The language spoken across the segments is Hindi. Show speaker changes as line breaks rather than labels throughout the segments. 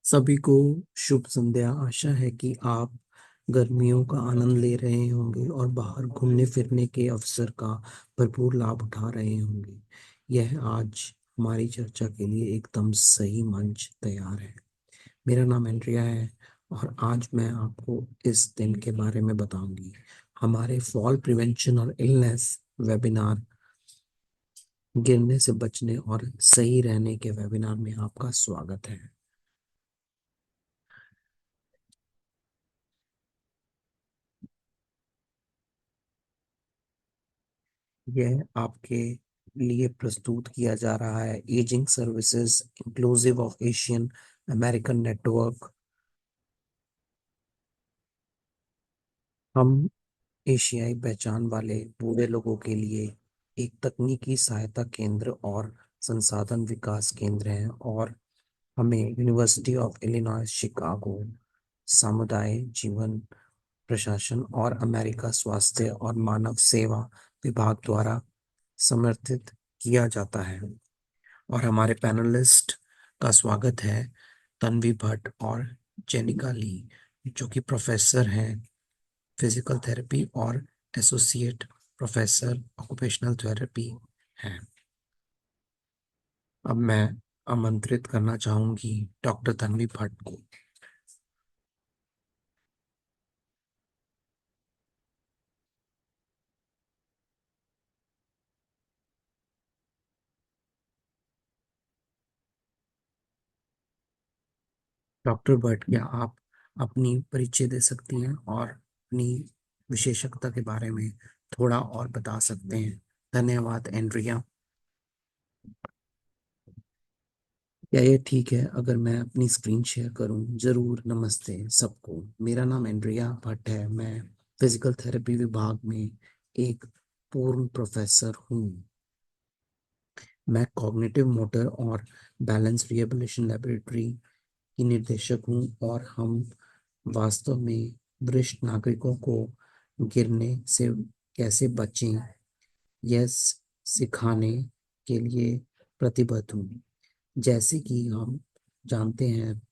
सभी को शुभ संध्या। आशा है कि आप गर्मियों का आनंद ले रहे होंगे और बाहर घूमने फिरने के अवसर का भरपूर लाभ उठा रहे होंगे। यह आज हमारी चर्चा के लिए एकदम सही मंच तैयार है। मेरा नाम एंड्रिया है और आज मैं आपको इस दिन के बारे में बताऊंगी। हमारे फॉल प्रिवेंशन और इलनेस वेबिनार, गिरने से बचने और सही रहने के वेबिनार में आपका स्वागत है। यह आपके लिए प्रस्तुत किया जा रहा है ageing services inclusive of Asian American network. हम एशियाई पहचान वाले बूढ़े लोगों के लिए एक तकनीकी सहायता केंद्र और संसाधन विकास केंद्र हैं, और हमें यूनिवर्सिटी ऑफ इलिनॉय शिकागो, समुदाय जीवन प्रशासन और अमेरिका स्वास्थ्य और मानव सेवा विभाग द्वारा समर्थित किया जाता है। और हमारे पैनलिस्ट का स्वागत है तन्वी भट्ट और जेनिका ली, जो कि प्रोफेसर हैं फिजिकल थेरेपी और एसोसिएट प्रोफेसर ऑक्यूपेशनल थेरेपी हैं। अब मैं आमंत्रित करना चाहूंगी डॉक्टर तन्वी भट्ट को। डॉक्टर भट्ट, क्या आप अपनी परिचय दे सकती हैं और अपनी विशेषज्ञता के बारे में थोड़ा और बता सकते हैं? धन्यवाद एंड्रिया। क्या ये ठीक है अगर मैं अपनी स्क्रीन शेयर करूं? जरूर। नमस्ते सबको, मेरा नाम एंड्रिया भट्ट है। मैं फिजिकल थेरेपी विभाग में एक पूर्ण प्रोफेसर हूं। मैं कॉग्निटिव मोटर और बैलेंस रिहेबिलिटेशन लेबोरेटरी की निर्देशक हूं, और हम वास्तव में वरिष्ठ नागरिकों को गिरने से कैसे बचें यह सिखाने के लिए प्रतिबद्ध हूँ। जैसे कि हम जानते हैं,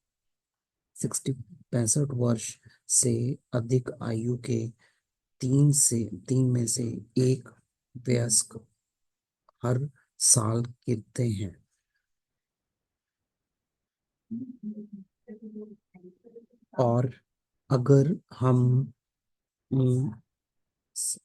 65 वर्ष से अधिक आयु के तीन में से एक वयस्क हर साल गिरते हैं। और अगर हम अम, स-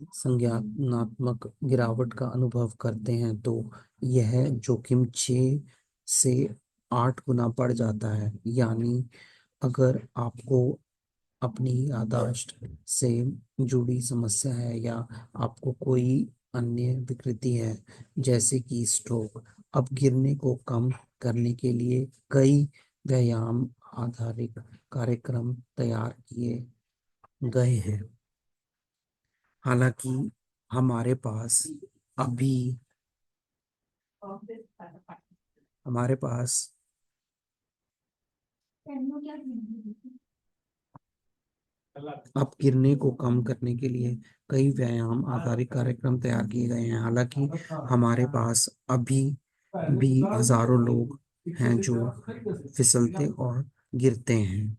संज्ञानात्मक गिरावट का अनुभव करते हैं तो यह जोखिम 6 से 8 गुना बढ़ जाता है। यानी अगर आपको अपनी याददाश्त से जुड़ी समस्या है या आपको कोई अन्य विकृति है जैसे कि स्ट्रोक, अब गिरने को कम करने के लिए कई व्यायाम आधारित कार्यक्रम तैयार किए गए हैं। हालांकि हमारे पास अभी हमारे पास अब गिरने को कम करने के लिए कई व्यायाम आधारित कार्यक्रम तैयार किए गए हैं। हालांकि हमारे पास अभी भी हजारों लोग हैं जो फिसलते और गिरते हैं।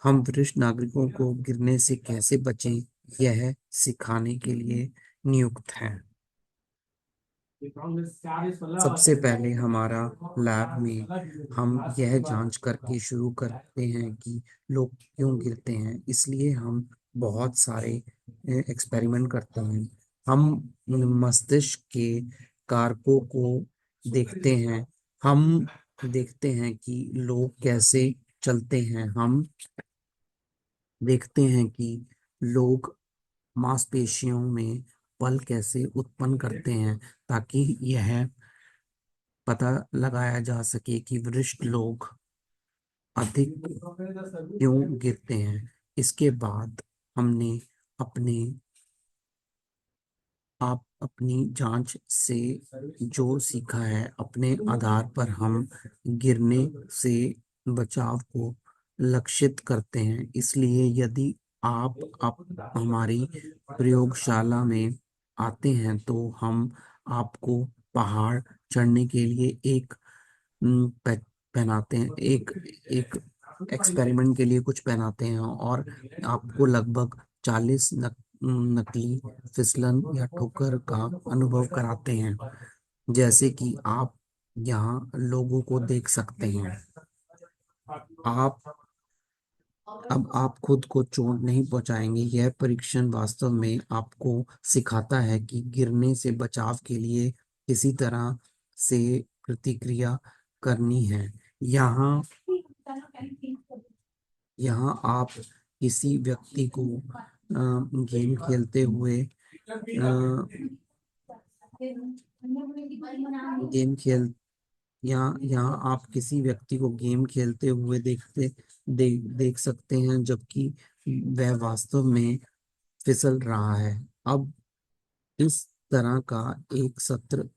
हम वरिष्ठ नागरिकों को गिरने से कैसे बचें यह सिखाने के लिए नियुक्त हैं। सबसे पहले हमारा लैब में हम यह जांच करके शुरू करते हैं कि लोग क्यों गिरते हैं। इसलिए हम बहुत सारे एक्सपेरिमेंट करते हैं। हम मस्तिष्क के कारकों को देखते हैं। हम देखते हैं कि लोग कैसे चलते हैं। हम देखते हैं कि लोग मांसपेशियों में बल कैसे उत्पन्न करते हैं, ताकि यह पता लगाया जा सके कि वरिष्ठ लोग अधिक क्यों गिरते हैं। इसके बाद हमने अपने आप अपनी जांच से जो सीखा है, अपने आधार पर हम गिरने से बचाव को लक्षित करते हैं। इसलिए यदि आप हमारी प्रयोगशाला में आते हैं तो हम आपको पहाड़ चढ़ने के लिए एक पहनाते हैं, एक एक एक्सपेरिमेंट के लिए कुछ पहनाते हैं और आपको लगभग 40 नकली फिसलन या ठोकर का अनुभव कराते हैं, जैसे कि आप यहाँ लोगों को देख सकते हैं। आप अब आप खुद को चोट नहीं पहुंचाएंगे। यह परीक्षण वास्तव में आपको सिखाता है कि गिरने से बचाव के लिए किसी तरह से प्रतिक्रिया करनी है। यहाँ यहाँ आप किसी व्यक्ति को गेम खेलते हुए गेम खेल यहाँ आप किसी व्यक्ति को गेम खेलते हुए देख सकते हैं, जबकि वह वास्तव में फिसल रहा है। अब इस तरह का एक सत्र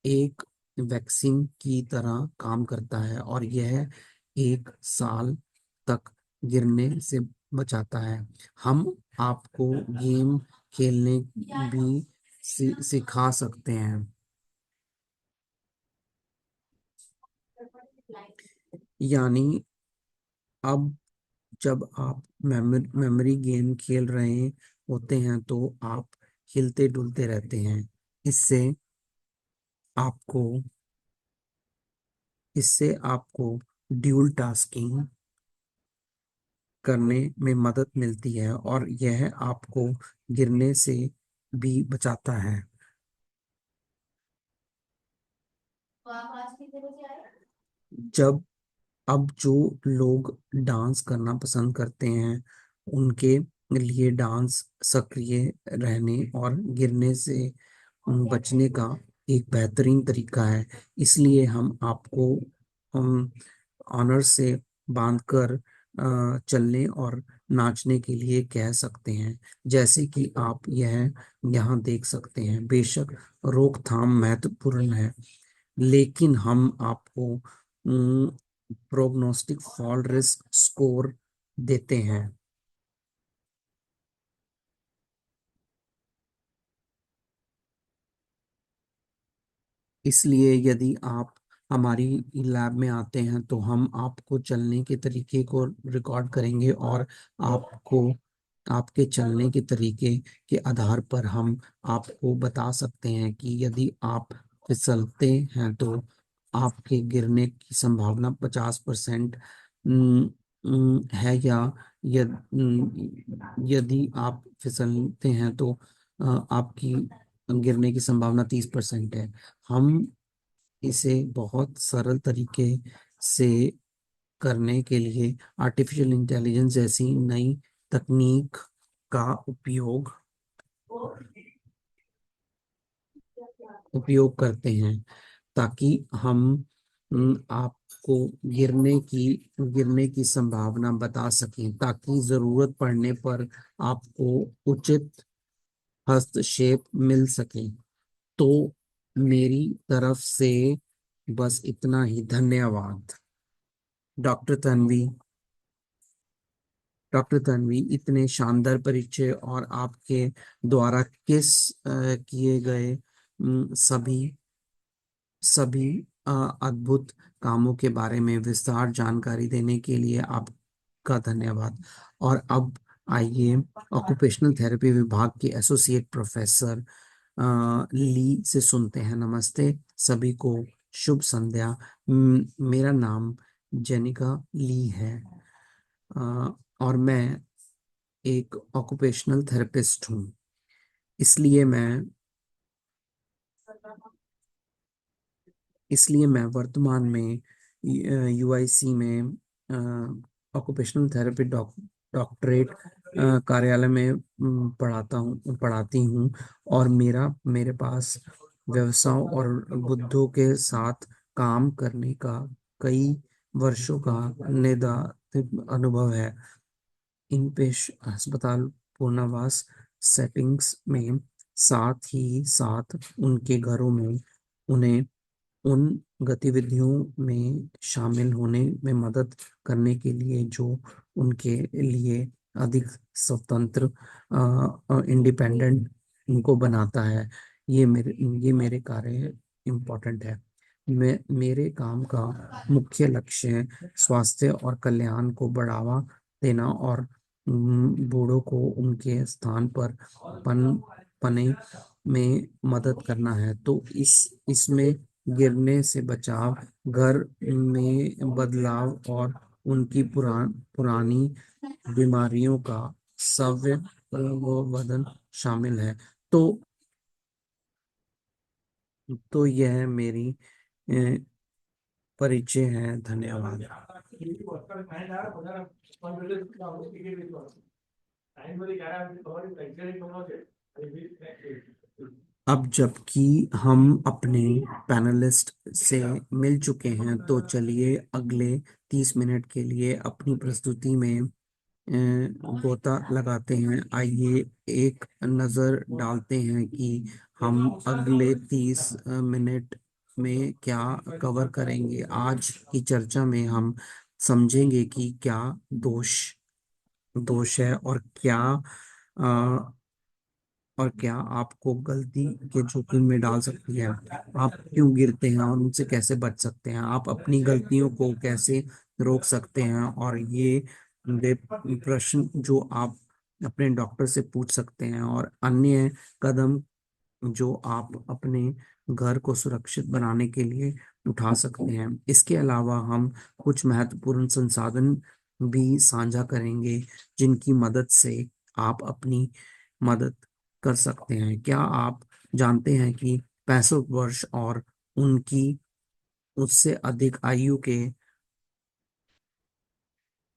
एक वैक्सीन की तरह काम करता है और यह 1 साल तक गिरने से बचाता है। हम आपको गेम खेलने भी सिखा सकते हैं। यानी अब जब आप मेमोरी गेम खेल रहे होते हैं तो आप हिलते डुलते रहते हैं। इससे आपको इससे आपको ड्यूल टास्किंग करने में मदद मिलती है और यह आपको गिरने से भी बचाता है। जब अब जो लोग डांस करना पसंद करते हैं उनके लिए डांस सक्रिय रहने और गिरने से बचने का एक बेहतरीन तरीका है। इसलिए हम आपको ऑनर से बांधकर चलने और नाचने के लिए कह सकते हैं, जैसे कि आप यह यहाँ देख सकते हैं। बेशक रोकथाम महत्वपूर्ण है, लेकिन हम आपको प्रोग्नोस्टिक फॉल रिस्क स्कोर देते हैं। इसलिए यदि आप हमारी लैब में आते हैं तो हम आपको चलने के तरीके को रिकॉर्ड करेंगे और आपको आपके चलने के तरीके के आधार पर हम आपको बता सकते हैं कि यदि आप फिसलते हैं तो आपके गिरने की संभावना 50% है, या यदि आप फिसलते हैं तो आपकी गिरने की संभावना 30% है। हम इसे बहुत सरल तरीके से करने के लिए आर्टिफिशियल इंटेलिजेंस जैसी नई तकनीक का उपयोग करते हैं, ताकि हम आपको गिरने की संभावना बता सकें, ताकि जरूरत पड़ने पर आपको उचित हस्तक्षेप मिल सके। तो मेरी तरफ से बस इतना ही। धन्यवाद। डॉक्टर तन्वी डॉक्टर तन्वी, इतने शानदार परिचय और आपके द्वारा किए गए सभी सभी अद्भुत कामों के बारे में विस्तार जानकारी देने के लिए आपका धन्यवाद। और अब आइए ऑक्यूपेशनल थेरेपी विभाग के एसोसिएट प्रोफेसर ली से सुनते हैं। नमस्ते सभी को, शुभ संध्या। मेरा नाम जेनिका ली है और मैं एक ऑक्यूपेशनल थेरेपिस्ट हूँ। इसलिए मैं इसलिए मैं वर्तमान में यूआईसी में ऑक्यूपेशनल थेरेपी डॉक्टरेट कार्यालय में पढ़ाती हूँ। और मेरे पास व्यवसायों और बुद्धों के साथ काम करने का कई वर्षों का निदान अनुभव है। इन पेश अस्पताल पुनर्वास सेटिंग्स में, साथ ही साथ उनके घरों में उन्हें उन गतिविधियों में शामिल होने में मदद करने के लिए जो उनके लिए अधिक स्वतंत्र, इंडिपेंडेंट उनको बनाता है। ये मेरे कार्य इम्पोर्टेंट है। मेरे काम का मुख्य लक्ष्य स्वास्थ्य और कल्याण को बढ़ावा देना और बूढ़ों को उनके स्थान पर पन पने में मदद करना है। तो इसमें गिरने से बचाव, घर में बदलाव और उनकी पुरानी बीमारियों का सव्य प्रबंधन शामिल है। तो यह मेरी अ, परिचय है। धन्यवाद। अब जबकि हम अपने पैनलिस्ट से मिल चुके हैं, तो चलिए अगले 30 मिनट के लिए अपनी प्रस्तुति में गोता लगाते हैं। आइए एक नज़र डालते हैं कि हम अगले 30 मिनट में क्या कवर करेंगे। आज की चर्चा में हम समझेंगे कि क्या दोष दोष है, अ, और क्या आपको गलती के जोखिम में डाल सकती है। आप क्यों गिरते हैं और उनसे कैसे बच सकते हैं। आप अपनी गलतियों को कैसे रोक सकते हैं। और वे प्रश्न जो आप अपने डॉक्टर से पूछ सकते हैं, और अन्य कदम जो आप अपने घर को सुरक्षित बनाने के लिए उठा सकते हैं। इसके अलावा हम कुछ महत्वपूर्ण संसाधन भी साझा करेंगे, जिनकी मदद से आप अपनी मदद कर सकते हैं। क्या आप जानते हैं कि 65 वर्ष और उनकी उससे अधिक आयु के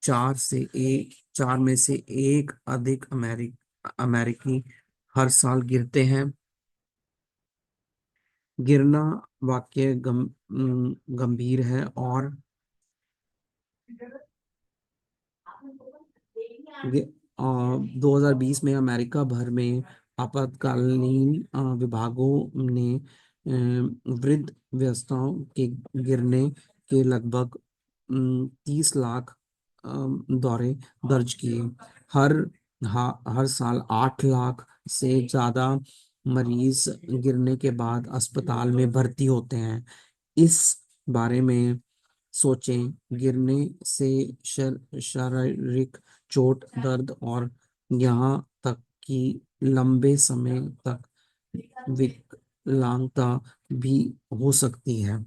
चार में से एक अधिक अमेरिकी हर साल गिरते हैं। गिरना वाक्य गंभीर है और 2020 में अमेरिका भर में आपातकालीन विभागों ने वृद्ध व्यवस्थाओं के गिरने के लगभग 30 लाख दौरे दर्ज किए। हर हर साल 8 लाख से ज्यादा मरीज गिरने के बाद अस्पताल में भर्ती होते हैं। इस बारे में सोचें। गिरने से शारीरिक चोट, दर्द और यहाँ तक कि लंबे समय तक विकलांगता भी हो सकती है।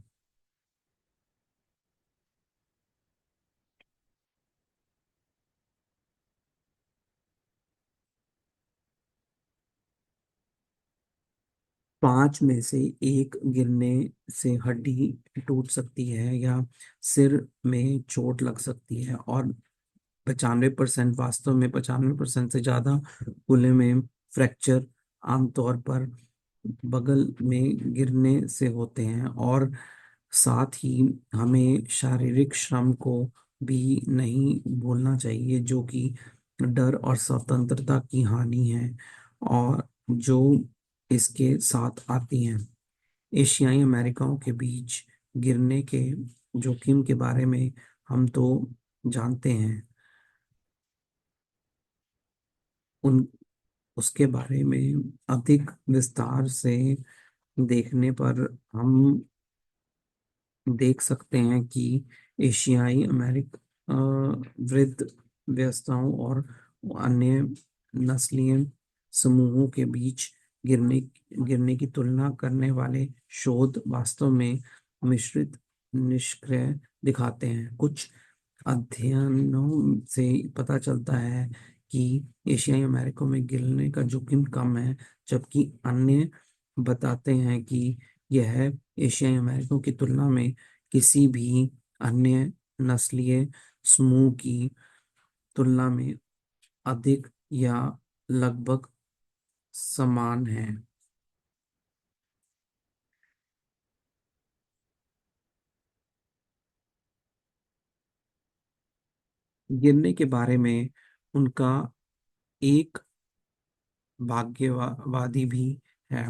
पांच में से एक गिरने से हड्डी टूट सकती है या सिर में चोट लग सकती है, और 95%, वास्तव में 95% से ज्यादा खुले में फ्रैक्चर आमतौर पर बगल में गिरने से होते हैं। और साथ ही हमें शारीरिक श्रम को भी नहीं भूलना चाहिए, जो कि डर और स्वतंत्रता की हानि है और जो इसके साथ आती हैं। एशियाई अमेरिकाओं के बीच गिरने के जोखिम के बारे में हम तो जानते हैं। उन उसके बारे में अधिक विस्तार से देखने पर हम देख सकते हैं कि एशियाई वृद्ध व्यवस्थाओं और अन्य नस्लीय समूहों के बीच गिरने गिरने की तुलना करने वाले शोध वास्तव में मिश्रित निष्कर्ष दिखाते हैं। कुछ अध्ययनों से पता चलता है कि एशियाई अमेरिका में गिरने का जोखिम कम है, जबकि अन्य बताते हैं कि यह एशियाई अमेरिका की तुलना में किसी भी अन्य नस्लीय समूह की तुलना में अधिक या लगभग समान है। गिरने के बारे में उनका एक भाग्यवादी भी है।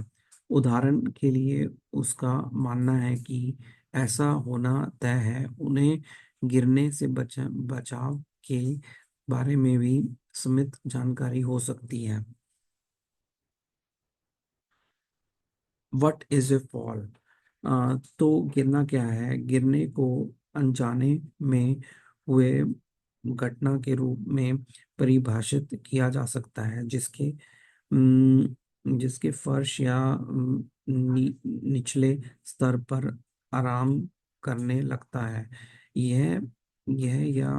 उदाहरण के लिए उसका मानना है कि ऐसा होना तय है। उन्हें गिरने से बचाव के बारे में भी सीमित जानकारी हो सकती है। What is a fall? तो गिरना क्या है? गिरने को अनजाने में हुए घटना के रूप में परिभाषित किया जा सकता है, जिसके फर्श या निचले स्तर पर आराम करने लगता है। यह यह या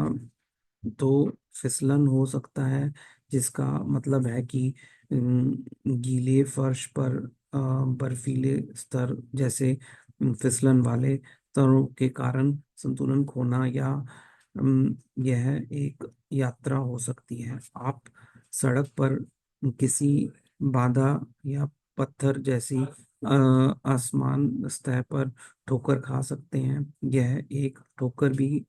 तो फिसलन हो सकता है, जिसका मतलब है कि गीले फर्श पर बर्फीले स्तर जैसे फिसलन वाले स्तरों के कारण संतुलन खोना, या यह एक यात्रा हो सकती है। आप सड़क पर किसी बाधा या पत्थर जैसी आसमान सतह पर ठोकर खा सकते हैं। यह एक ठोकर भी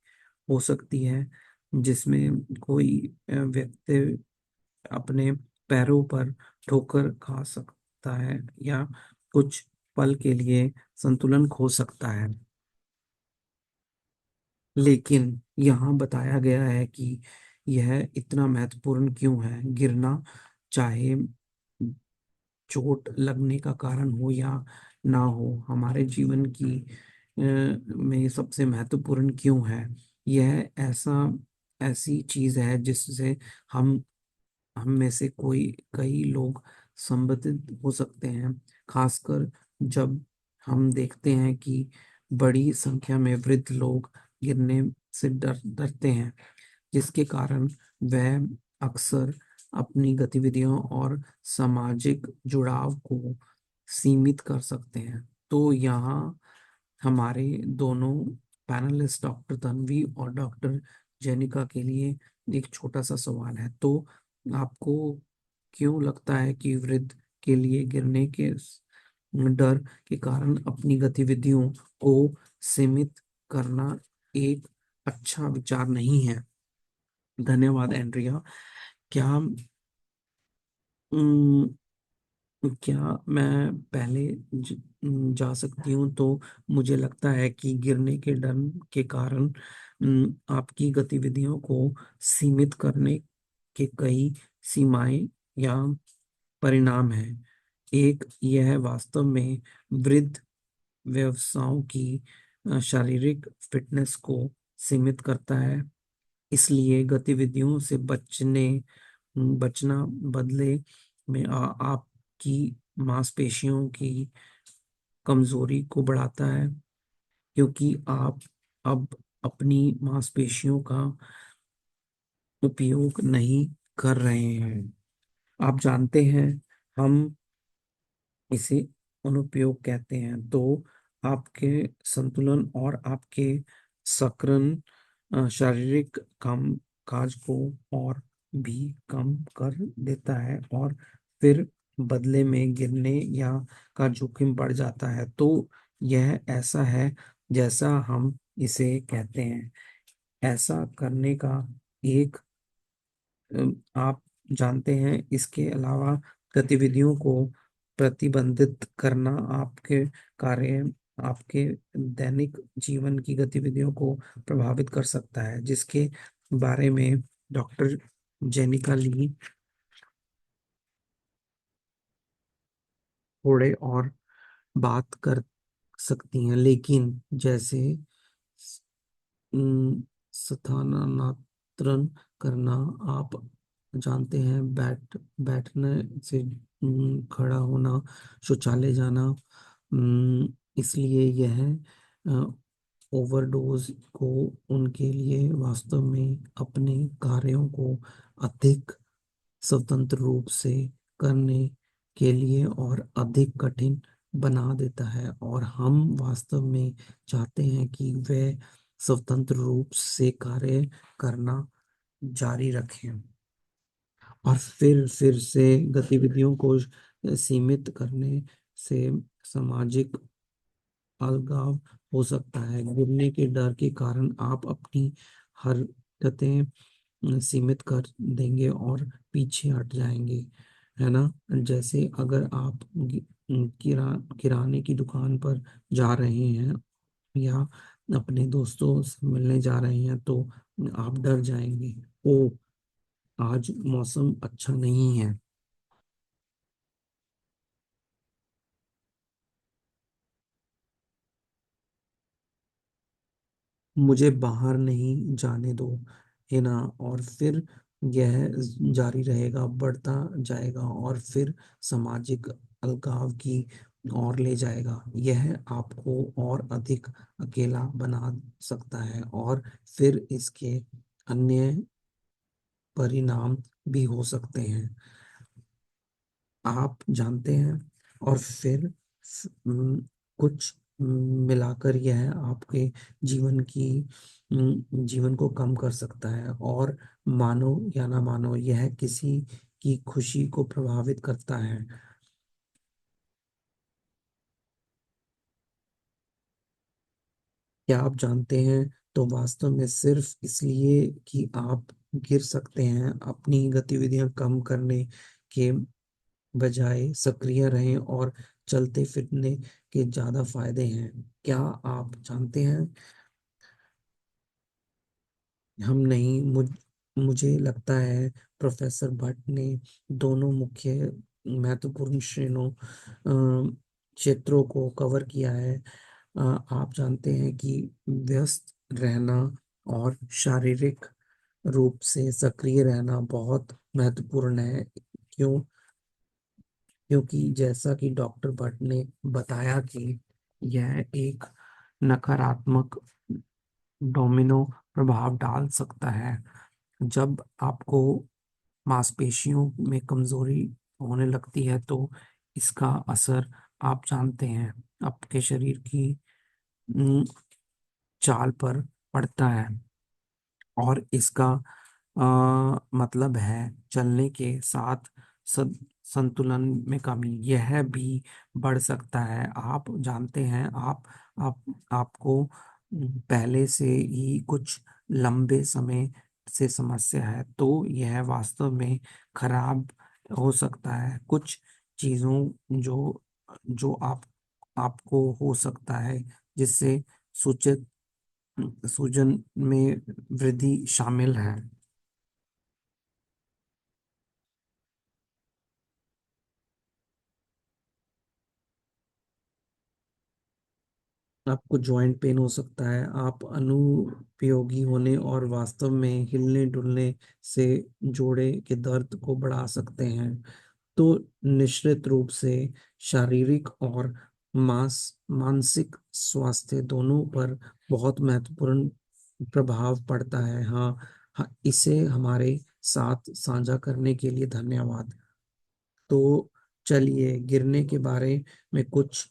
हो सकती है जिसमें कोई व्यक्ति अपने पैरों पर ठोकर खा सकता है या कुछ पल के लिए संतुलन खो सकता है। लेकिन यहाँ बताया गया है कि यह इतना महत्वपूर्ण क्यों है। गिरना, चाहे चोट लगने का कारण हो या ना हो, हमारे जीवन की में सबसे महत्वपूर्ण क्यों है? यह ऐसी चीज है जिससे हम हम में से कई लोग संबंधित हो सकते हैं, खासकर जब हम देखते हैं कि बड़ी संख्या में वृद्ध लोग गिरने से डरते हैं, जिसके कारण वह अक्सर अपनी गतिविधियों और सामाजिक जुड़ाव को सीमित कर सकते हैं। तो यहाँ हमारे दोनों पैनलिस्ट डॉक्टर तन्वी और डॉक्टर जेनिका के लिए एक छोटा सा सवाल है। तो आपको क्यों लगता है कि वृद्ध के लिए गिरने के डर के कारण अपनी गतिविधियों को सीमित करना एक अच्छा विचार नहीं है? धन्यवाद एंड्रिया। क्या अम, क्या मैं पहले जा सकती हूँ? तो मुझे लगता है कि गिरने के डर के कारण आपकी गतिविधियों को सीमित करने के कई सीमाएं या परिणाम हैं। एक, यह वास्तव में वृद्ध व्यवसायों की शारीरिक फिटनेस को सीमित करता है। इसलिए गतिविधियों से बचना बदले में आपकी मांसपेशियों की कमजोरी को बढ़ाता है, क्योंकि आप अब अपनी मांसपेशियों का उपयोग नहीं कर रहे हैं। आप जानते हैं, हम इसे अनुपयोग कहते हैं। तो आपके संतुलन और आपके सक्रिय शारीरिक काम काज को और भी कम कर देता है, और फिर बदले में गिरने या का जोखिम बढ़ जाता है। तो यह ऐसा है जैसा हम इसे कहते हैं। ऐसा करने का एक आप जानते हैं, इसके अलावा गतिविधियों को प्रतिबंधित करना आपके दैनिक जीवन की गतिविधियों को प्रभावित कर सकता है, जिसके बारे में डॉक्टर जेनिका ली थोड़े और बात कर सकती हैं। लेकिन जैसे स्थानांतरण करना, आप जानते हैं, बैठने से खड़ा होना, शौचालय जाना। इसलिए यह ओवरडोज को उनके लिए वास्तव में अपने कार्यों को अधिक स्वतंत्र रूप से करने के लिए और अधिक कठिन बना देता है। और हम वास्तव में चाहते हैं कि वे स्वतंत्र रूप से कार्य करना जारी रखें, और फिर से गतिविधियों को सीमित करने से सामाजिक अलगाव हो सकता है। गिरने के डर के कारण आप अपनी हरकतें सीमित कर देंगे और पीछे हट जाएंगे, है ना? जैसे अगर आप किराने की दुकान पर जा रहे हैं या अपने दोस्तों से मिलने जा रहे हैं, तो आप डर जाएंगे, ओ आज मौसम अच्छा नहीं है। मुझे बाहर नहीं जाने दो, है ना। और फिर यह जारी रहेगा, बढ़ता जाएगा और फिर सामाजिक अलगाव की ओर ले जाएगा। यह आपको और अधिक अकेला बना सकता है और फिर इसके अन्य परिणाम भी हो सकते हैं, आप जानते हैं। और फिर कुछ मिलाकर यह आपके जीवन की जीवन को कम कर सकता है, और मानो या ना मानो यह किसी की खुशी को प्रभावित करता है। क्या आप जानते हैं, तो वास्तव में सिर्फ इसलिए कि आप गिर सकते हैं, अपनी गतिविधियां कम करने के बजाय सक्रिय रहें, और चलते फिरने के ज्यादा फायदे हैं। क्या आप जानते हैं। हम नहीं, मुझे लगता है प्रोफेसर भट्ट ने दोनों मुख्य महत्वपूर्ण क्षेत्रों को कवर किया है। आप जानते हैं कि व्यस्त रहना और शारीरिक रूप से सक्रिय रहना बहुत महत्वपूर्ण है। क्यों? क्योंकि जैसा कि डॉक्टर भट्ट ने बताया कि यह एक नकारात्मक डोमिनो प्रभाव डाल सकता है। जब आपको मांसपेशियों में कमजोरी होने लगती है, तो इसका असर आप जानते हैं, आपके शरीर की अम, चाल पर पड़ता है। और इसका मतलब है चलने के साथ संतुलन में कमी, यह भी बढ़ सकता है। आप जानते हैं, आप आपको पहले से ही कुछ लंबे समय से समस्या है, तो यह वास्तव में खराब हो सकता है। कुछ चीजों जो जो आपको हो सकता है, जिससे सूचित सूजन में वृद्धि शामिल है। आपको जॉइंट पेन हो सकता है, आप अनुपयोगी होने और वास्तव में हिलने डुलने से जोड़े के दर्द को बढ़ा सकते हैं। तो निश्चित रूप से शारीरिक और मानसिक स्वास्थ्य दोनों पर बहुत महत्वपूर्ण प्रभाव पड़ता है। हाँ, हाँ, इसे हमारे साथ साझा करने के लिए धन्यवाद। तो चलिए गिरने के बारे में कुछ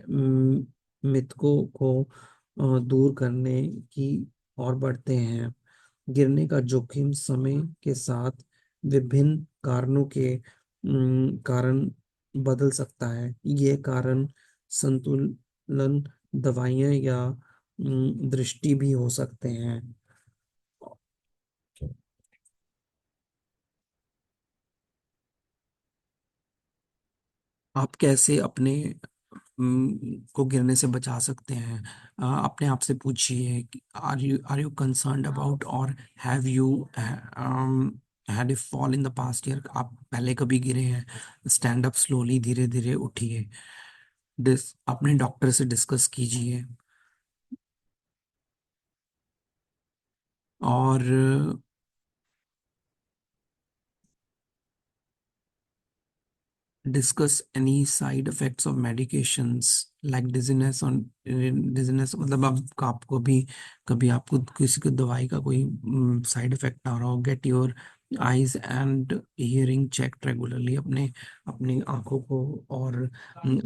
अम, मिथकों को दूर करने की और बढ़ते हैं। गिरने का जोखिम समय के साथ विभिन्न कारणों के कारण बदल सकता है। ये कारण संतुलन, दवाइयाँ या दृष्टि भी हो सकते हैं। आप कैसे अपने को गिरने से बचा सकते हैं? अपने आप से पूछिए, आर यू कंसर्न्ड अबाउट, और have you had a fall in the past year? आप पहले कभी गिरे हैं? स्टैंड अप स्लोली, धीरे धीरे उठिए। अपने डॉक्टर से डिस्कस कीजिए। और discuss any side effects of medications like dizziness on dizziness, मतलब आप आपको भी कभी आपको किसी को दवाई का कोई साइड इफेक्ट ना हो रहा हो। Get your eyes and hearing check regularly, अपने अपनी आंखों को और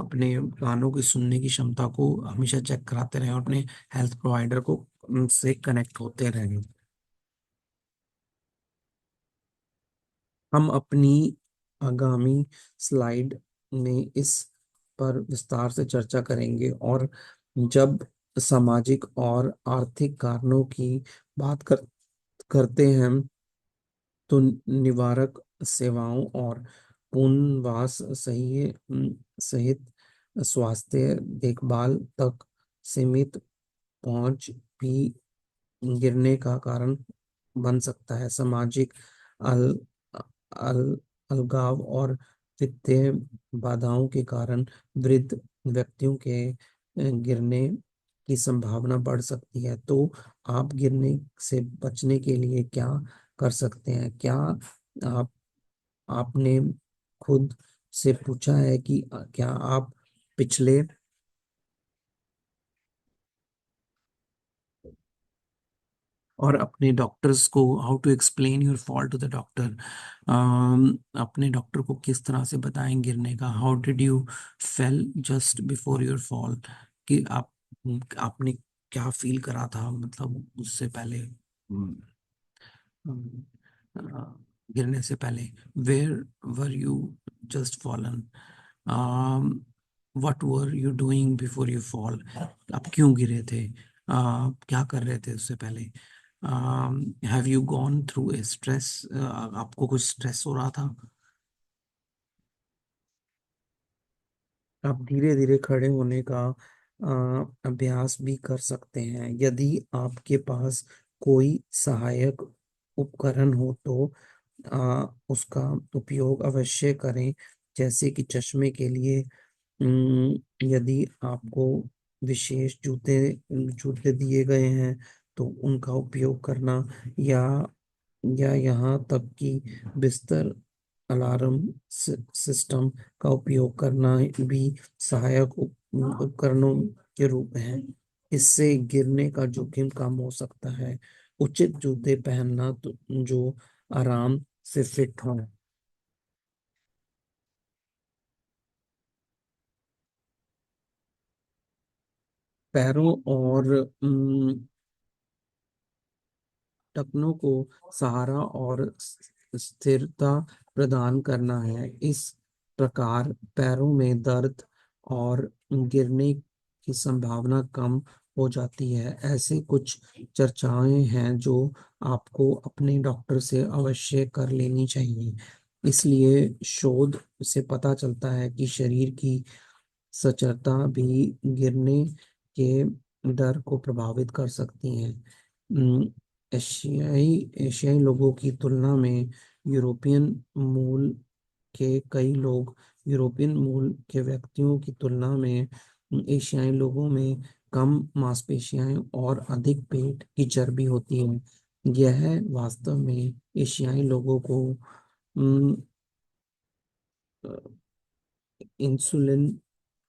अपने कानों की सुनने की क्षमता को हमेशा चेक कराते रहें, और अपने हेल्थ प्रोवाइडर को से कनेक्ट होते रहें। हम अपनी आगामी स्लाइड में इस पर विस्तार से चर्चा करेंगे, और जब सामाजिक और आर्थिक कारणों की करते हैं, तो निवारक सेवाओं और पुनर्वास सहित स्वास्थ्य देखभाल तक सीमित पहुंच भी गिरने का कारण बन सकता है। सामाजिक अल, अल, अलगाव और वित्तीय बाधाओं के कारण वृद्ध व्यक्तियों के गिरने की संभावना बढ़ सकती है। तो आप गिरने से बचने के लिए क्या कर सकते हैं? क्या आप आपने खुद से पूछा है कि क्या आप पिछले और अपने डॉक्टर्स को how to explain your fall to the doctor, अपने डॉक्टर को किस तरह से बताएं गिरने का, how did you fail just before your fall, कि आपने क्या फील करा था, मतलब उससे पहले, हम्म, अ, गिरने से पहले, where were you just fallen, what were you doing before you fall, आप क्यों गिरे थे, क्या कर रहे थे उससे पहले, have you gone through a stress, आपको कुछ स्ट्रेस हो रहा था। आप धीरे धीरे खड़े होने का अभ्यास भी कर सकते हैं। यदि आपके पास कोई सहायक उपकरण हो तो उसका उपयोग अवश्य करें, जैसे कि चश्मे के लिए यदि आपको विशेष जूते जूते दिए गए हैं तो उनका उपयोग करना, या यहाँ तक कि बिस्तर अलार्म सिस्टम का उपयोग करना भी सहायक उपकरणों के रूप में है। इससे गिरने का जोखिम कम हो सकता है। उचित जूते पहनना तो जो आराम से फिट हो। पैरों और टखनों को सहारा और स्थिरता प्रदान करना है। इस प्रकार पैरों में दर्द और गिरने की संभावना कम हो जाती है। ऐसे कुछ चर्चाएं हैं जो आपको अपने डॉक्टर से अवश्य कर लेनी चाहिए। इसलिए शोध से पता चलता है कि शरीर की सचरता भी गिरने के डर को प्रभावित कर सकती हैं। उम, एशियाई एशियाई लोगों की तुलना में यूरोपियन मूल के कई लोग यूरोपियन मूल के व्यक्तियों की तुलना में एशियाई लोगों में कम मांसपेशियां और अधिक पेट की चर्बी होती है। यह वास्तव में एशियाई लोगों को इंसुलिन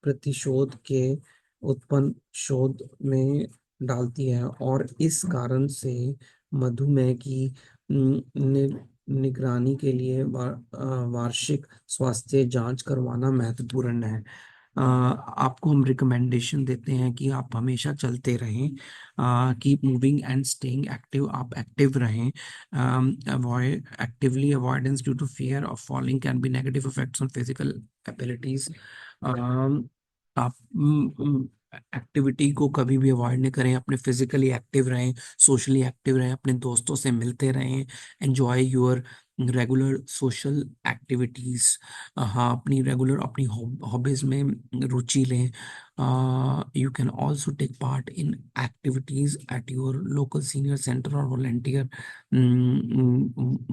प्रतिशोध के उत्पन्न शोध में डालती है, और इस कारण से मधुमेह की निगरानी के लिए वार्षिक स्वास्थ्य जांच करवाना महत्वपूर्ण है। आपको हम रिकमेंडेशन देते हैं कि आप हमेशा चलते रहें, keep moving and staying active, आप एक्टिव रहें। Avoid actively avoidance due to fear of falling can be negative effects on physical abilities. आप एक्टिविटी को कभी भी अवॉइड नहीं करें, अपने फिजिकली एक्टिव रहें, सोशली एक्टिव रहें, अपने दोस्तों से मिलते रहें, enjoy your regular social activities. हाँ, अपनी रेगुलर अपनी हॉबीज में रुचि लें। You can also take part in activities at your local senior centre और वॉलंटियर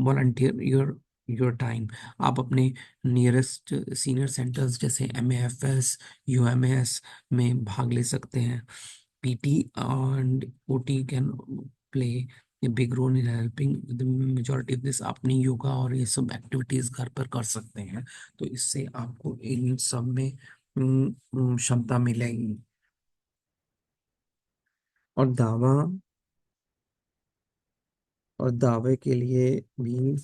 वॉलंटियर योर टाइम। आप अपने नियरेस्ट सीनियर सेंटर्स जैसे MAFS, UMS में भाग ले सकते हैं। PT and OT can play a big role in helping the majority of this. अपनी योगा और ये सब एक्टिविटीज घर पर कर सकते हैं, तो इससे आपको इन सब में क्षमता मिलेगी। और दावे के लिए भी।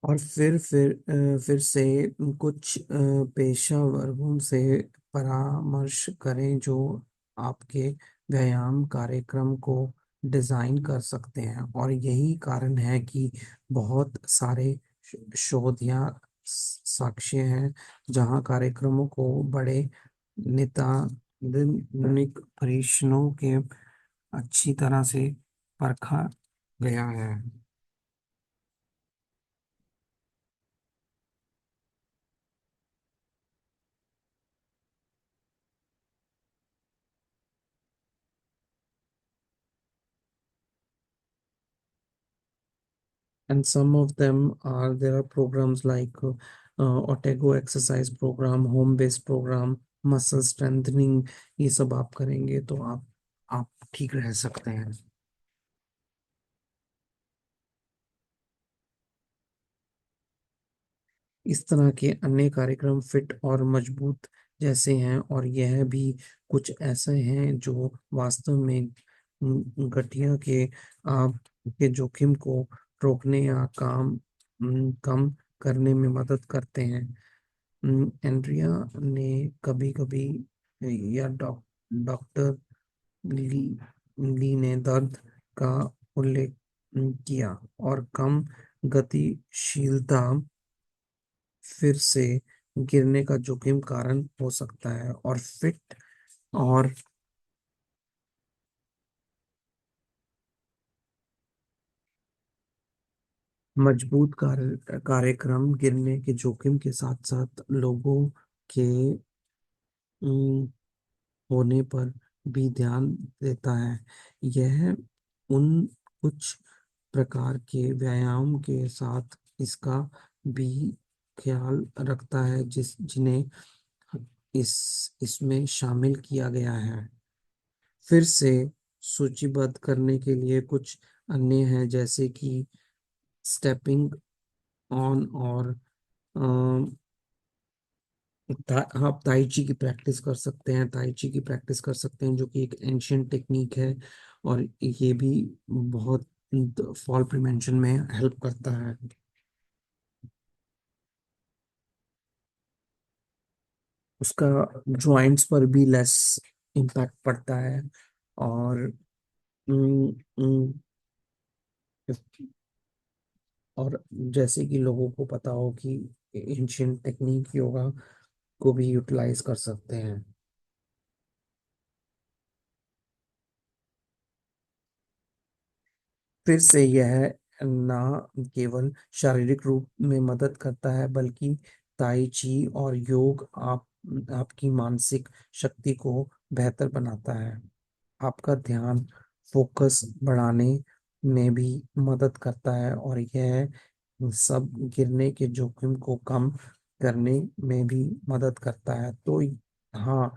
और फिर से कुछ पेशा वर्गों से परामर्श करें जो आपके व्यायाम कार्यक्रम को डिजाइन कर सकते हैं। और यही कारण है कि बहुत सारे शोध या साक्ष्य हैं, जहां कार्यक्रमों को बड़े निदानिक परीक्षणों के अच्छी तरह से परखा गया है। And some of them are there are programs like Otego exercise program, home based program, muscle strengthening। ये सब आप करेंगे तो आप ठीक रह सकते हैं। इस तरह के अन्य कार्यक्रम फिट और मजबूत जैसे हैं, और यह भी कुछ ऐसे हैं जो वास्तव में गठिया के के जोखिम को रोकने या कम करने में मदद करते हैं। एंड्रिया ने कभी कभी या डॉक्टर ली ली ने दर्द का उल्लेख किया, और कम गतिशीलता फिर से गिरने का जोखिम कारण हो सकता है। और फिट और मजबूत कार्यक्रम गिरने के जोखिम के साथ साथ लोगों के अम, होने पर भी ध्यान देता है। यह उन कुछ प्रकार के व्यायाम के साथ इसका भी ख्याल रखता है जिन्हें इसमें शामिल किया गया है। फिर से सूचीबद्ध करने के लिए कुछ अन्य हैं, जैसे कि स्टेपिंग ऑन, और आप ताई ची की प्रैक्टिस कर सकते हैं, ताई ची की प्रैक्टिस कर सकते हैं, जो कि एक एंशियंट टेक्निक है, और ये भी बहुत फॉल प्रिवेंशन में हेल्प करता है। उसका जॉइंट्स पर भी लेस इम्पैक्ट पड़ता है। और उम, उम, और जैसे कि लोगों को पता हो कि एंशियंट टेक्निक योगा को भी यूटिलाइज कर सकते हैं। फिर से यह ना केवल शारीरिक रूप में मदद करता है, बल्कि ताई ची और योग आपकी मानसिक शक्ति को बेहतर बनाता है। आपका ध्यान फोकस बढ़ाने में भी मदद करता है, और यह सब गिरने के जोखिम को कम करने में भी मदद करता है। तो हाँ,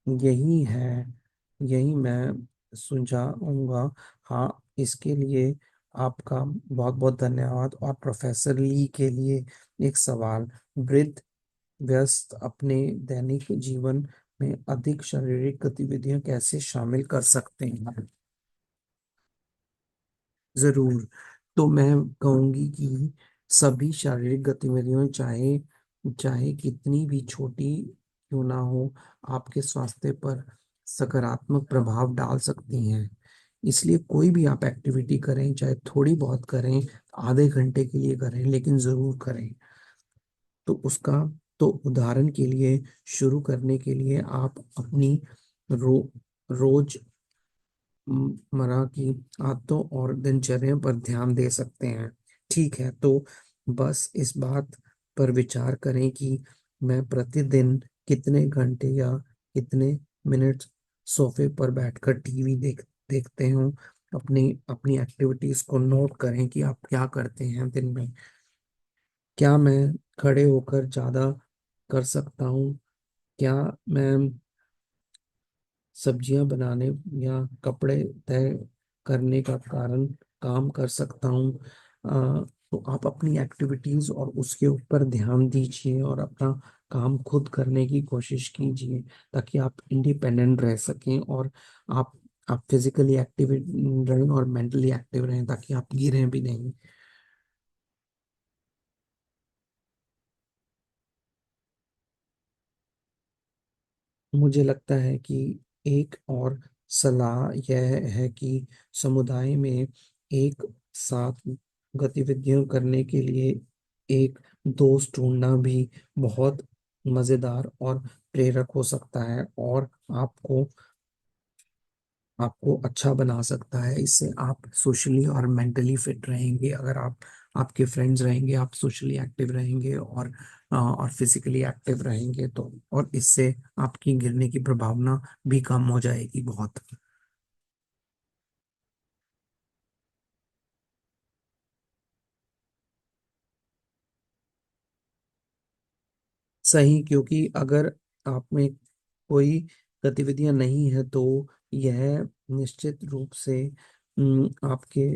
यही है, यही मैं सुझाऊंगा। हाँ, इसके लिए आपका बहुत बहुत धन्यवाद। और प्रोफेसर ली के लिए एक सवाल, वृद्ध व्यस्त अपने दैनिक जीवन में अधिक शारीरिक गतिविधियां कैसे शामिल कर सकते हैं? जरूर। तो मैं कहूंगी कि सभी शारीरिक गतिविधियां, चाहे चाहे कितनी भी छोटी क्यों ना हो, आपके स्वास्थ्य पर सकारात्मक प्रभाव डाल सकती हैं। इसलिए कोई भी आप एक्टिविटी करें, चाहे थोड़ी बहुत करें, आधे घंटे के लिए करें, लेकिन जरूर करें। तो उसका तो उदाहरण के लिए, शुरू करने के लिए आप अपनी रो रोज मर्रा की आदतों और दिनचर्या पर ध्यान दे सकते हैं। ठीक है, तो बस इस बात पर विचार करें कि मैं प्रतिदिन कितने घंटे या कितने मिनट सोफे पर बैठकर टीवी देखते हूँ। अपनी अपनी एक्टिविटीज को नोट करें कि आप क्या करते हैं दिन में। क्या मैं खड़े होकर ज्यादा कर सकता हूँ? क्या मैं सब्जियां बनाने या कपड़े तय करने का कारण काम कर सकता हूँ? तो आप अपनी एक्टिविटीज और उसके ऊपर ध्यान दीजिए, और अपना काम खुद करने की कोशिश कीजिए, ताकि आप इंडिपेंडेंट रह सकें, और आप आप फिजिकली एक्टिव रहें और मेंटली एक्टिव रहें, ताकि आप गिरें भी नहीं। मुझे लगता है कि एक और सलाह यह है कि समुदाय में एक साथ गतिविधियां करने के लिए एक दोस्त ढूंढना भी बहुत मजेदार और प्रेरक हो सकता है, और आपको आपको अच्छा बना सकता है। इससे आप सोशली और मेंटली फिट रहेंगे। अगर आप आपके फ्रेंड्स रहेंगे, आप सोशली एक्टिव रहेंगे और फिजिकली एक्टिव रहेंगे, तो और इससे आपकी गिरने की प्रभावना भी कम हो जाएगी बहुत। सही, क्योंकि अगर आप में कोई गतिविधियां नहीं है तो यह निश्चित रूप से आपके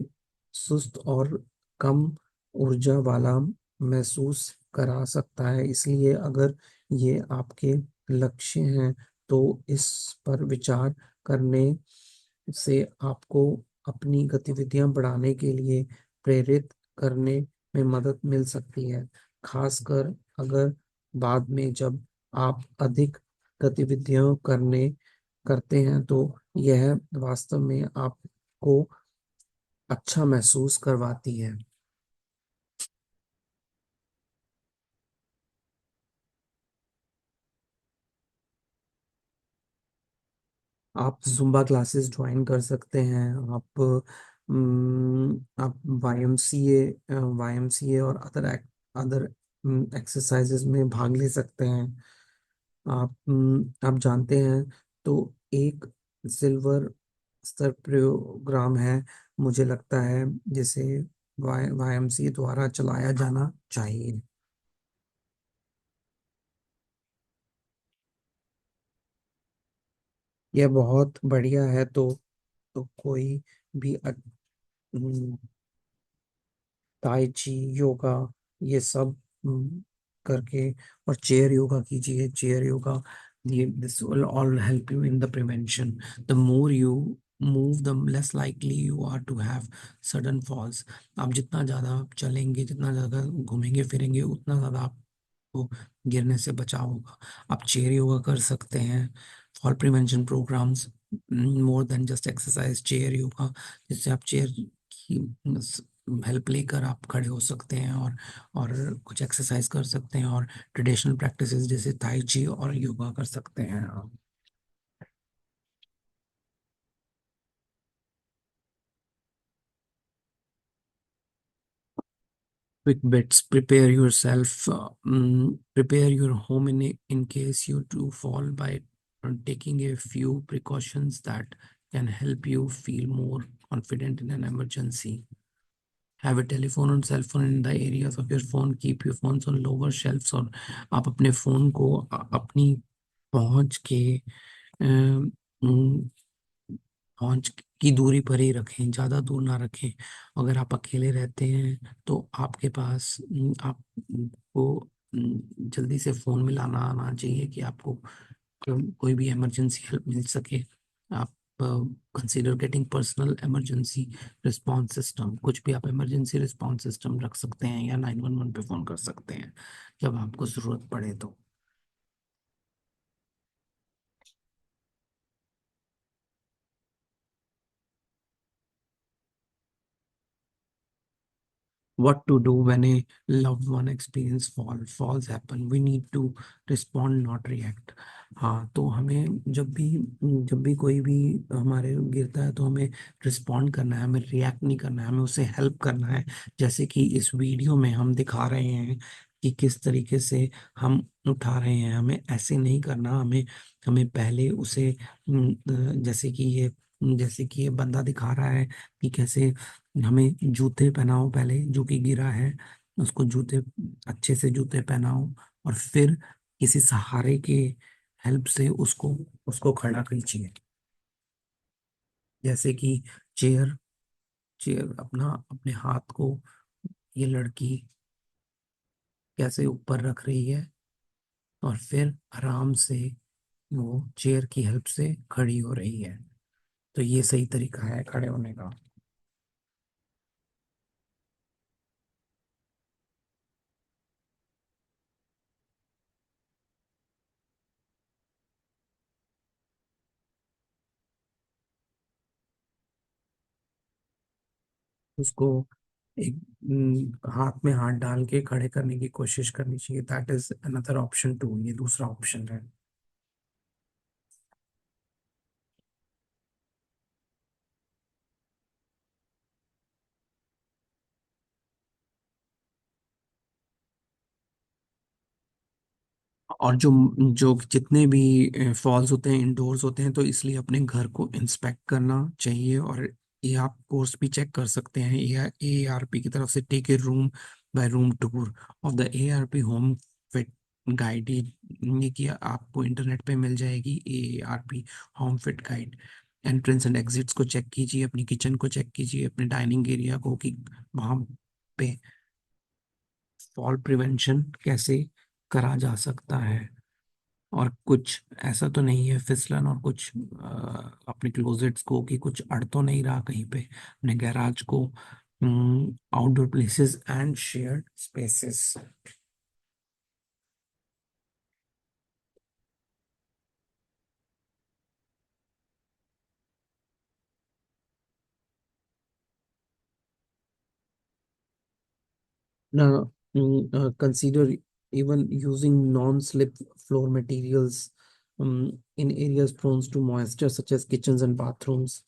सुस्त और कम ऊर्जा वाला महसूस करा सकता है। इसलिए अगर ये आपके लक्ष्य हैं तो इस पर विचार करने से आपको अपनी गतिविधियां बढ़ाने के लिए प्रेरित करने में मदद मिल सकती है। खासकर अगर बाद में जब आप अधिक गतिविधियां करते हैं तो यह वास्तव में आपको अच्छा महसूस करवाती है। आप जुम्बा क्लासेस ज्वाइन कर सकते हैं। आप वाईएमसीए और अदर एक्सरसाइजेज में भाग ले सकते हैं। आप जानते हैं तो एक सिल्वर स्तर प्रोग्राम है, मुझे लगता है, जिसे वाईएमसीए द्वारा चलाया जाना चाहिए। यह बहुत बढ़िया है। तो कोई भी ताई ची, योगा, ये सब करके, और चेयर योगा कीजिए। चेयर योगा, ये this will all help you in the prevention. The more you move, the less likely you are to have sudden falls. आप जितना ज्यादा चलेंगे, जितना ज्यादा घूमेंगे फिरेंगे, उतना ज्यादा आपको गिरने से बचाव होगा। आप चेयर योगा कर सकते हैं। Fall prevention programmes, more than just exercise, chair yoga, जिससे आप चेयर की हेल्प लेकर आप खड़े हो सकते हैं और कुछ एक्सरसाइज कर सकते हैं, और ट्रेडिशनल प्रैक्टिसेस जैसे ताई ची और योगा कर सकते हैं आप। Quick bits: prepare yourself, prepare your home in case you do fall, by taking a few precautions that can help you feel more confident in an emergency. Have a telephone and cell phone in the areas of your phone. Keep your phones on lower shelves, और आप अपने फोन को अपनी पहुंच के पहुंच की दूरी पर ही रखें, ज़्यादा दूर ना रखें। अगर आप अकेले रहते हैं तो आपके पास आपको जल्दी से फ़ोन मिलाना आना चाहिए कि आपको कोई भी इमरजेंसी हेल्प मिल सके। आप consider getting personal emergency response system. कुछ भी आप इमरजेंसी रिस्पांस सिस्टम रख सकते हैं, या 911 पे फ़ोन कर सकते हैं जब आपको ज़रूरत पड़े तो। What to do when a loved one experience falls happen? We need to respond, not react. हाँ, तो हमें जब भी कोई भी हमारे गिरता है तो हमें रिस्पॉन्ड करना है, हमें रिएक्ट नहीं करना है, हमें उसे हेल्प करना है। जैसे कि इस वीडियो में हम दिखा रहे हैं कि किस तरीके से हम उठा रहे हैं। हमें ऐसे नहीं करना, हमें हमें पहले उसे जैसे कि ये बंदा दिखा रहा है कि कैसे हमें जूते पहनाओ, पहले जो कि गिरा है उसको जूते, अच्छे से जूते पहनाओ, और फिर किसी सहारे के हेल्प से उसको उसको खड़ा कीजिए। जैसे कि चेयर चेयर अपना अपने हाथ को ये लड़की कैसे ऊपर रख रही है, और फिर आराम से वो चेयर की हेल्प से खड़ी हो रही है। तो ये सही तरीका है खड़े होने का। उसको एक हाथ में हाथ डाल के खड़े करने की कोशिश करनी चाहिए। That is another option too, ये दूसरा ऑप्शन है। और जो जो जितने भी फॉल्स होते हैं इंडोर्स होते हैं, तो इसलिए अपने घर को इंस्पेक्ट करना चाहिए। और ये आप कोर्स भी चेक कर सकते हैं AARP की तरफ से, take a room by room tour of the AARP home fit guide. ये कि आपको इंटरनेट पे मिल जाएगी AARP home fit guide. Entrance and exits को चेक कीजिए, अपनी किचन को चेक कीजिए, अपने डाइनिंग एरिया को, कि वहाँ पे फॉल प्रिवेंशन कैसे करा जा सकता है। और कुछ ऐसा तो नहीं है फिसलन और कुछ अपने क्लोजेट्स को कि कुछ अड़ तो नहीं रहा कहीं पे, अपने गैराज को, outdoor places and shared spaces. Now, consider even using non-slip floor materials in areas prone to moisture, such as kitchens and bathrooms.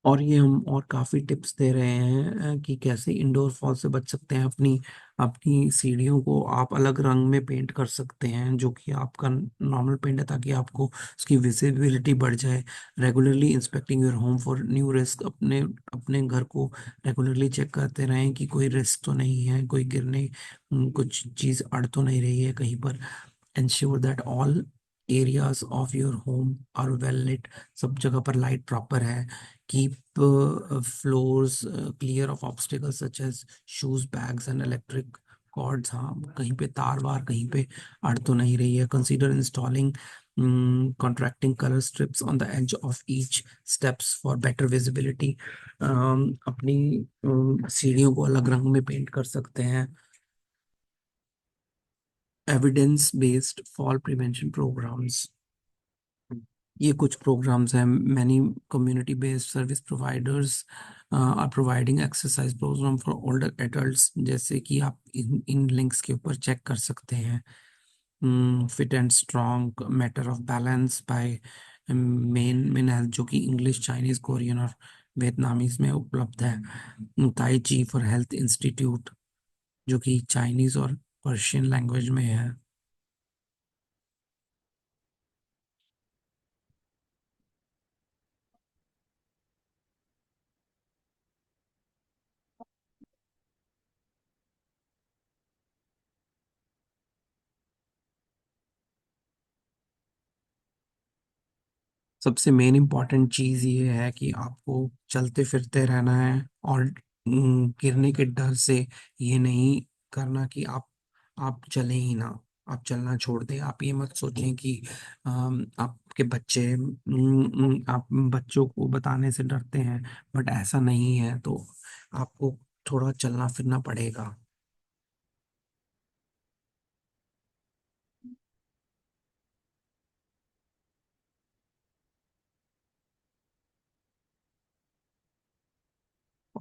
और ये हम और काफी टिप्स दे रहे हैं कि कैसे इंडोर फॉल से बच सकते हैं। अपनी अपनी सीढ़ियों को आप अलग रंग में पेंट कर सकते हैं, जो कि आपका नॉर्मल पेंट है, ताकि आपको उसकी विजिबिलिटी बढ़ जाए। Regularly inspecting your home for new risk, अपने अपने घर को रेगुलरली चेक करते रहें कि कोई रिस्क तो नहीं है, कोई गिरने कुछ चीज अड़ तो नहीं रही है कहीं पर। ensure that all areas of your home are well lit, सब जगह पर लाइट प्रॉपर है। keep floors clear of obstacles such as shoes, bags and electric cords। हाँ, कहीं पे तार वार कहीं पे अड़ तो नहीं रही है। consider installing contracting color strips on the edge of each steps for better visibility। अपनी सीढ़ियों को अलग रंग में पेंट कर सकते हैं। Evidence based fall prevention programmes, ये कुछ प्रोग्राम्स हैं। Many community based service providers are providing exercise programme for older adults, जैसे कि आप इन लिंक्स के ऊपर चेक कर सकते हैं। Fit and strong, matter of balance bye main main health, जो कि इंग्लिश, चाइनीज, कोरियन और वियतनामीज में उपलब्ध है। ताई ची फॉर हेल्थ इंस्टीट्यूट, जो कि चाइनीज और पर्शियन लैंग्वेज में है। सबसे मेन इम्पॉर्टेंट चीज ये है कि आपको चलते फिरते रहना है। और गिरने के डर से ये नहीं करना कि आप चले ही ना, आप चलना छोड़ दें। आप ये मत सोचें कि आपके बच्चे आप बच्चों को बताने से डरते हैं, बट ऐसा नहीं है। तो आपको थोड़ा चलना फिरना पड़ेगा।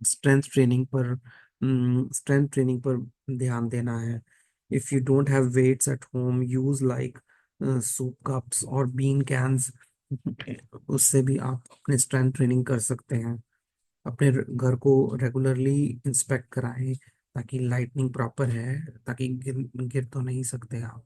स्ट्रेंथ ट्रेनिंग पर ध्यान देना है। If you don't have weights at home, use like soup cups और बीन कैन्स। उससे भी आप अपने स्ट्रेंथ ट्रेनिंग कर सकते हैं। अपने घर को रेगुलरली इंस्पेक्ट कराएं, ताकि लाइटनिंग प्रॉपर है, ताकि गिर गिर तो नहीं सकते आप।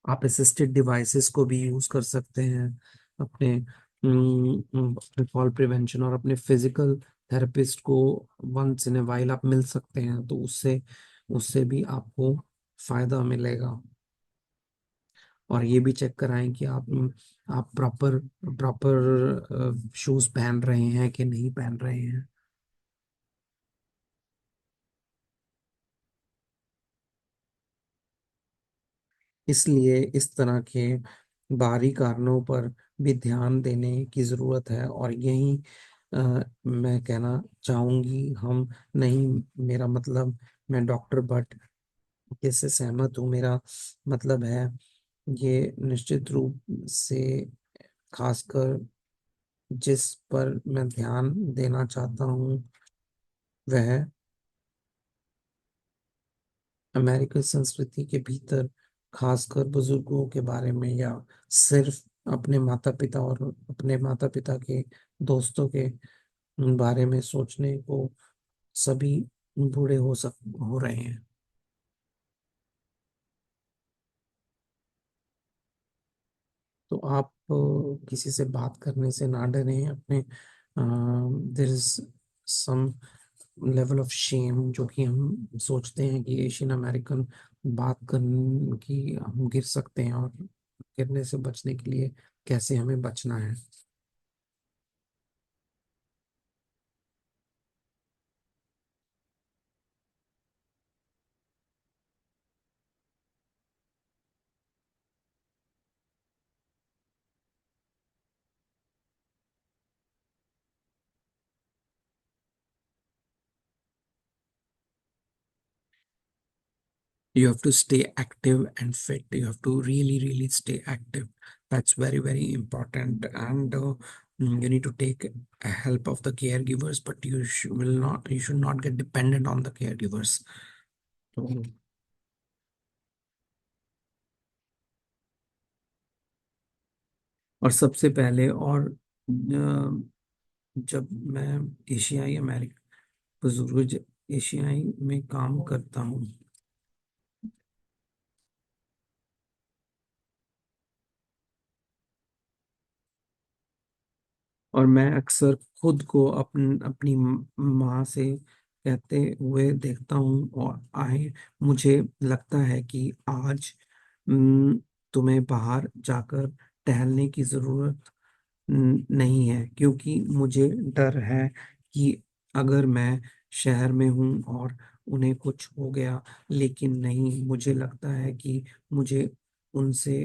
आप असिस्टेड डिवाइसेस को भी यूज कर सकते हैं अपने अपने फॉल प्रिवेंशन। और अपने फिजिकल थेरेपिस्ट को वंस इन ए वाइल आप मिल सकते हैं, तो उससे उससे भी आपको फायदा मिलेगा। और ये भी चेक कराएं कि आप प्रॉपर प्रॉपर शूज पहन रहे हैं कि नहीं पहन रहे हैं। इसलिए इस तरह के बाहरी कारणों पर भी ध्यान देने की जरूरत है। और यही मैं कहना चाहूंगी हम नहीं, मेरा मतलब, मैं डॉक्टर भट्ट इससे सहमत हूँ। मेरा मतलब है ये निश्चित रूप से, खासकर जिस पर मैं ध्यान देना चाहता हूँ वह अमेरिकन संस्कृति के भीतर, खासकर बुजुर्गों के बारे में, या सिर्फ अपने माता पिता और अपने माता पिता के दोस्तों के बारे में सोचने को सभी बूढ़े हो रहे हैं। तो आप किसी से बात करने से ना डरें। अपने there is some level of shame जो कि हम सोचते हैं कि एशियन अमेरिकन बात करने की हम गिर सकते हैं, और गिरने से बचने के लिए कैसे हमें बचना है। You have to stay active and fit. You have to really, really stay active. That's very, very important. And you need to take help of the caregivers, but you should not get dependent on the caregivers. तो और सबसे पहले, और जब मैं एशियाई अमेरिकन बुजुर्ग एशियाई में काम करता हूँ, और मैं अक्सर खुद को अपनी माँ से कहते हुए देखता हूँ, और आए मुझे लगता है कि आज तुम्हें बाहर जाकर टहलने की जरूरत नहीं है, क्योंकि मुझे डर है कि अगर मैं शहर में हूँ और उन्हें कुछ हो गया। लेकिन नहीं, मुझे लगता है कि मुझे उनसे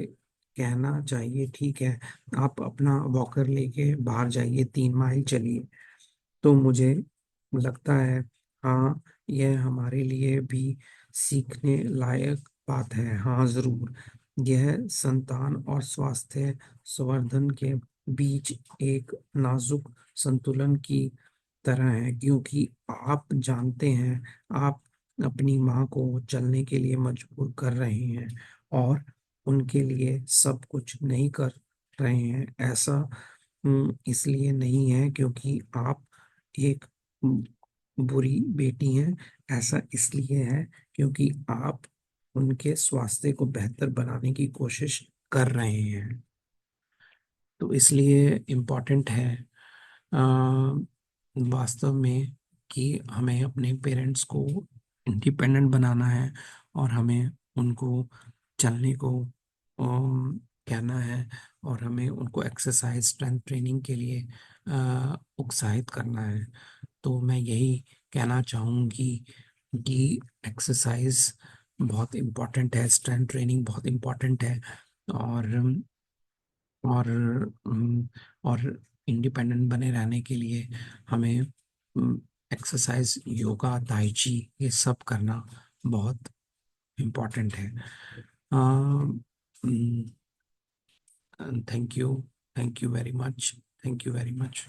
कहना चाहिए, ठीक है, आप अपना वॉकर लेके बाहर जाइए, 3 माइल चलिए। तो मुझे लगता है, हाँ, यह हमारे लिए भी सीखने लायक बात है। हाँ, जरूर। यह संतान और स्वास्थ्य संवर्धन के बीच एक नाजुक संतुलन की तरह है, क्योंकि आप जानते हैं, आप अपनी माँ को चलने के लिए मजबूर कर रहे हैं, और उनके लिए सब कुछ नहीं कर रहे हैं। ऐसा इसलिए नहीं है क्योंकि आप एक बुरी बेटी हैं। ऐसा इसलिए है क्योंकि आप उनके स्वास्थ्य को बेहतर बनाने की कोशिश कर रहे हैं। तो इसलिए इम्पोर्टेंट है अ, वास्तव में कि हमें अपने पेरेंट्स को इंडिपेंडेंट बनाना है, और हमें उनको चलने को कहना है, और हमें उनको एक्सरसाइज स्ट्रेंथ ट्रेनिंग के लिए उत्साहित करना है। तो मैं यही कहना चाहूँगी कि एक्सरसाइज बहुत इम्पोर्टेंट है, स्ट्रेंथ ट्रेनिंग बहुत इम्पोर्टेंट है, और और और इंडिपेंडेंट बने रहने के लिए हमें एक्सरसाइज, योगा, ताई ची, ये सब करना बहुत इम्पोर्टेंट है। Thank you, thank you very much, thank you very much.